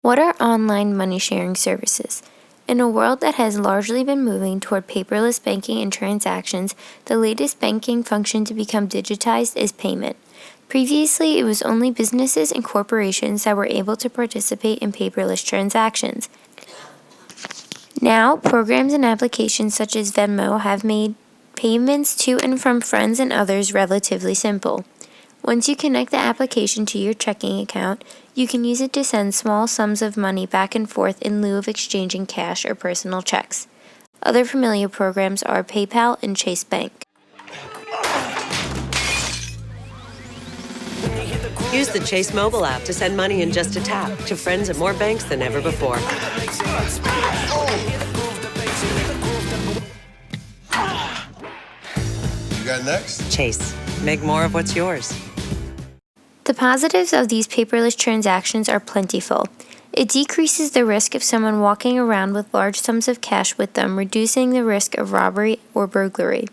What are online money sharing services? In a world that has largely been moving toward paperless banking and transactions, the latest banking function to become digitized is payment. Previously, it was only businesses and corporations that were able to participate in paperless transactions. Now, programs and applications such as Venmo have made payments to and from friends and others relatively simple. Once you connect the application to your checking account, you can use it to send small sums of money back and forth in lieu of exchanging cash or personal checks. Other familiar programs are PayPal and Chase Bank. Use the Chase mobile app to send money in just a tap to friends at more banks than ever before. You got next? Chase. Make more of what's yours. The positives of these paperless transactions are plentiful. It decreases the risk of someone walking around with large sums of cash with them, reducing the risk of robbery or burglary.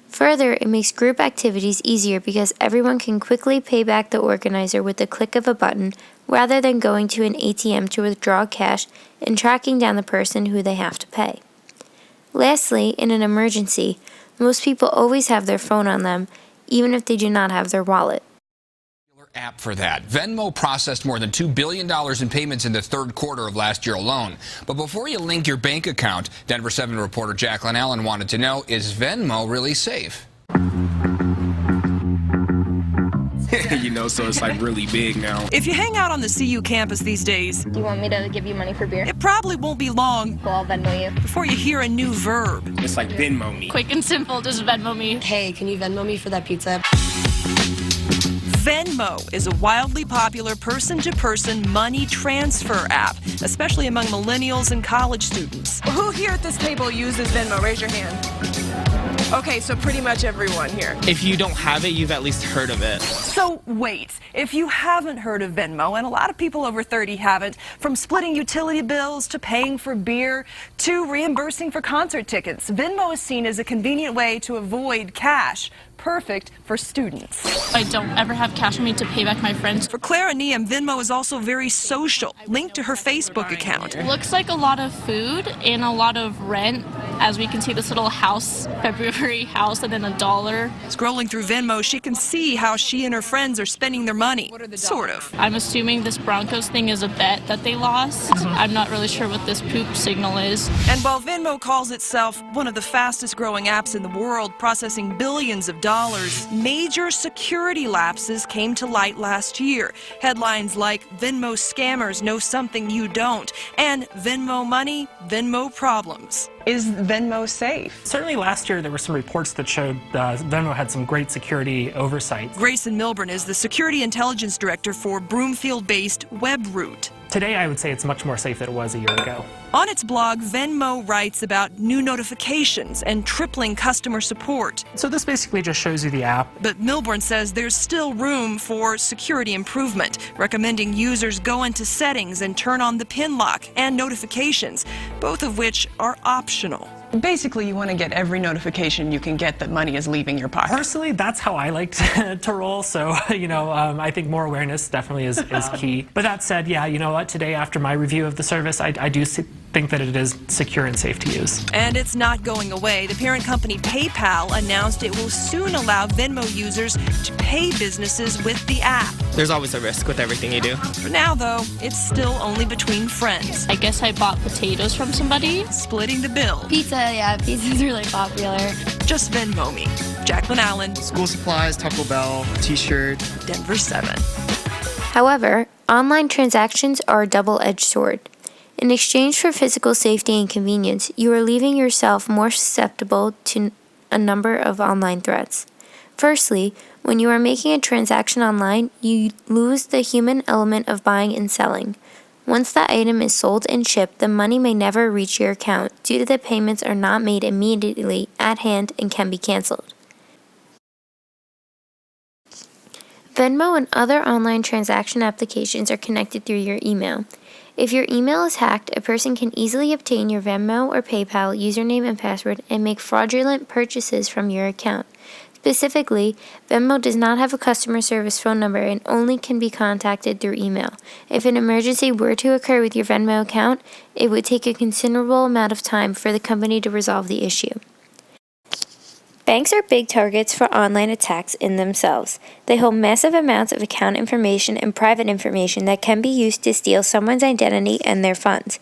Further, it makes group activities easier because everyone can quickly pay back the organizer with the click of a button rather than going to an ATM to withdraw cash and tracking down the person who they have to pay. Lastly, in an emergency, most people always have their phone on them, even if they do not have their wallet. App for that. Venmo processed more than $2 billion in payments in the third quarter of last year alone. But before you link your bank account, Denver 7 reporter Jacqueline Allen wanted to know, is Venmo really safe? So it's like really big now. If you hang out on the CU campus these days, do you want me to give you money for beer? It probably won't be long. Well, I'll Venmo you. Before you hear a new verb. It's like Venmo me. Quick and simple, just Venmo me. Hey, can you Venmo me for that pizza? Venmo is a wildly popular person-to-person money transfer app, especially among millennials and college students. Who here at this table uses Venmo? Raise your hand. Okay, so pretty much everyone here. If you don't have it, you've at least heard of it. So wait, if you haven't heard of Venmo, and a lot of people over 30 haven't, from splitting utility bills to paying for beer to reimbursing for concert tickets, Venmo is seen as a convenient way to avoid cash. Perfect for students. I don't ever have cash on me to pay back my friends. For Clara Neum, Venmo is also very social, linked to her Facebook account. It looks like a lot of food and a lot of rent. As we can see, this little house, February house, and then $1. Scrolling through Venmo, she can see how she and her friends are spending their money. Sort of. I'm assuming this Broncos thing is a bet that they lost. I'm not really sure what this poop signal is. And while Venmo calls itself one of the fastest growing apps in the world, processing billions of dollars, major security lapses came to light last year. Headlines like Venmo scammers know something you don't, and Venmo money, Venmo problems. Is Venmo safe? Certainly last year there were some reports that showed Venmo had some great security oversight. Grayson Milburn is the Security Intelligence Director for Broomfield-based WebRoot. Today I would say it's much more safe than it was a year ago. On its blog, Venmo writes about new notifications and tripling customer support. So this basically just shows you the app. But Milburn says there's still room for security improvement, recommending users go into settings and turn on the PIN lock and notifications, both of which are optional. Basically, you want to get every notification you can get that money is leaving your pocket. Personally, that's how I like to roll. So, I think more awareness definitely is key. But that said, yeah, you know what? Today, after my review of the service, I do think that it is secure and safe to use. And it's not going away. The parent company PayPal announced it will soon allow Venmo users to pay businesses with the app. There's always a risk with everything you do. For now, though, it's still only between friends. I guess I bought potatoes from somebody. Splitting the bill. Pizza, yeah, pizza's really popular. Just Venmo me. Jacqueline Allen. School supplies, Taco Bell, t-shirt. Denver 7. However, online transactions are a double-edged sword. In exchange for physical safety and convenience, you are leaving yourself more susceptible to a number of online threats. Firstly, when you are making a transaction online, you lose the human element of buying and selling. Once the item is sold and shipped, the money may never reach your account due to the payments are not made immediately at hand and can be canceled. Venmo and other online transaction applications are connected through your email. If your email is hacked, a person can easily obtain your Venmo or PayPal username and password and make fraudulent purchases from your account. Specifically, Venmo does not have a customer service phone number and only can be contacted through email. If an emergency were to occur with your Venmo account, it would take a considerable amount of time for the company to resolve the issue. Banks are big targets for online attacks in themselves. They hold massive amounts of account information and private information that can be used to steal someone's identity and their funds.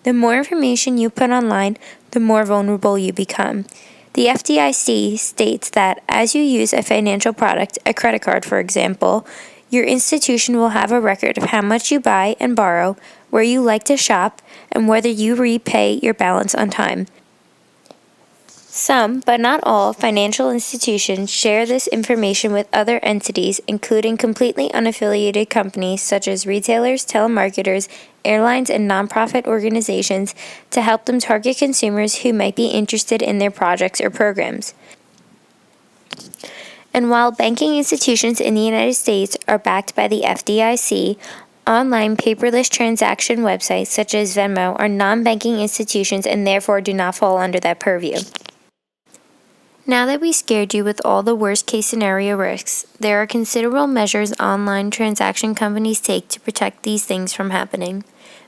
The more information you put online, the more vulnerable you become. The FDIC states that as you use a financial product, a credit card for example, your institution will have a record of how much you buy and borrow, where you like to shop, and whether you repay your balance on time. Some, but not all, financial institutions share this information with other entities, including completely unaffiliated companies such as retailers, telemarketers, airlines, and nonprofit organizations to help them target consumers who might be interested in their projects or programs. And while banking institutions in the United States are backed by the FDIC, online paperless transaction websites such as Venmo are non-banking institutions and therefore do not fall under that purview. Now that we scared you with all the worst-case scenario risks, there are considerable measures online transaction companies take to protect these things from happening.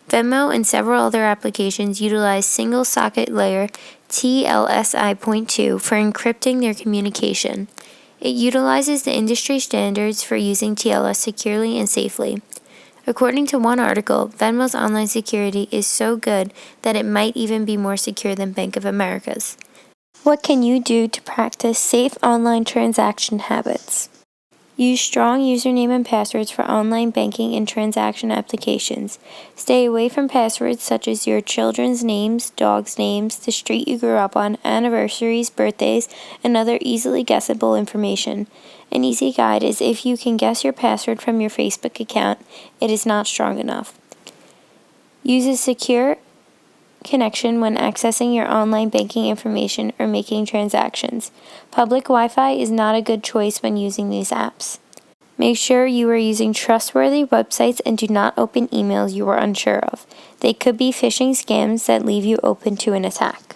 Venmo and several other applications utilize single-socket layer TLS-I.2 for encrypting their communication. It utilizes the industry standards for using TLS securely and safely. According to one article, Venmo's online security is so good that it might even be more secure than Bank of America's. What can you do to practice safe online transaction habits? Use strong username and passwords for online banking and transaction applications. Stay away from passwords such as your children's names, dogs' names, the street you grew up on, anniversaries, birthdays, and other easily guessable information. An easy guide is if you can guess your password from your Facebook account, it is not strong enough. Use a secure connection when accessing your online banking information or making transactions. Public Wi-Fi is not a good choice when using these apps. Make sure you are using trustworthy websites and do not open emails you are unsure of. They could be phishing scams that leave you open to an attack.